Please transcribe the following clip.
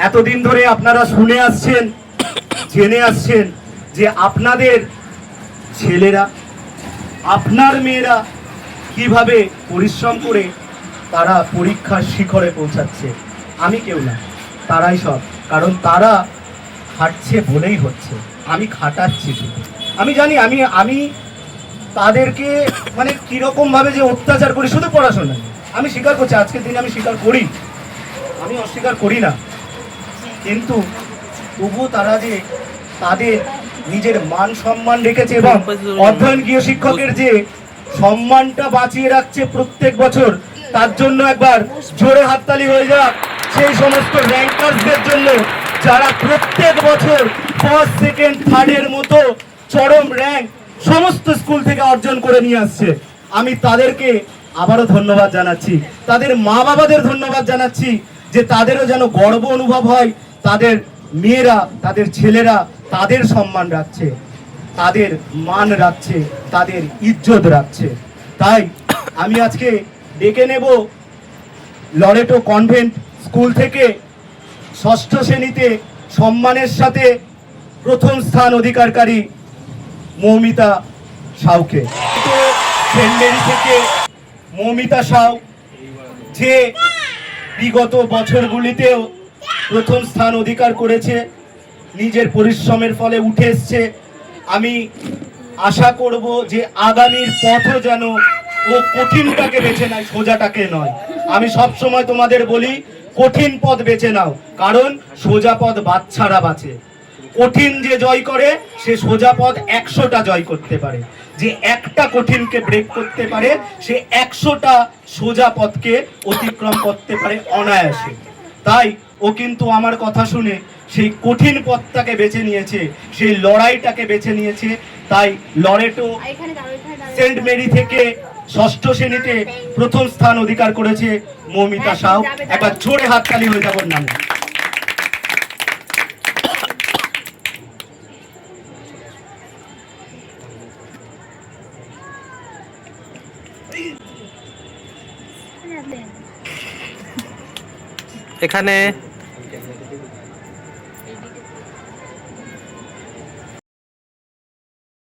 এতদিন ধরে আপনারা শুনে আসছেন, জেনে আসছেন যে আপনাদের ছেলেরা, আপনার মেয়েরা কিভাবে পরিশ্রম করে তারা পরীক্ষার শিখরে পৌঁছাচ্ছে। আমি কেউ না, তারাই সব। কারণ তারা খাটছে বলেই হচ্ছে, আমি খাটাচ্ছি। আমি জানি আমি আমি তাদেরকে মানে কিরকম ভাবে যে অত্যাচার করি, শুধু পড়াশোনা আমি স্বীকার করছি, আজকের দিনে আমি স্বীকার করি, আমি অস্বীকার করি না। কিন্তু তবুও তারা যে তাদের নিজের মান সম্মান রেখেছে এবং অধ্যয়ন গৃহ শিক্ষকের যে সম্মানটা বাঁচিয়ে রাখছে প্রত্যেক বছর, তার জন্য একবার জোরে হাততালি হয়ে যাক সেই সমস্ত র্যাঙ্কার্সদের জন্য যারা প্রত্যেক বছর ফার্স্ট সেকেন্ড থার্ডের মতো চরম র্যাঙ্ক সমস্ত স্কুল থেকে অর্জন করে নিয়ে আসছে। আমি তাদেরকে আবারও ধন্যবাদ জানাচ্ছি, তাদের মা বাবাদের ধন্যবাদ জানাচ্ছি যে তাদেরও যেন গর্ব অনুভব হয়, তাদের মেয়েরা, তাদের ছেলেরা তাদের সম্মান রাখছে, তাদের মান রাখছে, তাদের ইজ্জত রাখছে। তাই আমি আজকে ডেকে নেব লরেটো কনভেন্ট স্কুল থেকে ষষ্ঠ শ্রেণীতে সম্মানের সাথে প্রথম স্থান অধিকারকারী মৌমিতা সাউকে। সেন্ট মেরি থেকে মৌমিতা সাউ যে বিগত বছরগুলিতেও প্রথম স্থান অধিকার করেছে, নিজের পরিশ্রমের ফলে উঠে এসছে। আমি আশা করব যে আগামীর পথও যেন ও কঠিনটাকে বেছে নেয়, সোজাটাকে নয়। আমি সব সময় তোমাদের বলি কঠিন পথ বেছে নাও, কারণ সোজা পথ বাচ্চারা বাঁচে। কঠিন যে জয় করে সে সোজা পথ 100টা জয় করতে পারে, যে একটা কঠিনকে ব্রেক করতে পারে সে 100টা সোজা পথকে অতিক্রম করতে পারে অনায়াসে। তাই ও কিন্তু আমার কথা শুনে সেই কঠিন পথটাকে বেছে নিয়েছে, সেই লড়াইটাকে বেছে নিয়েছে। তাই লরেটো সেন্ট মেরি থেকে ষষ্ঠ শ্রেণীতে প্রথম স্থান অধিকার করেছে মৌমিতা সাউ। একবার জোরে হাততালি হয়ে যাবার নাম। এখানে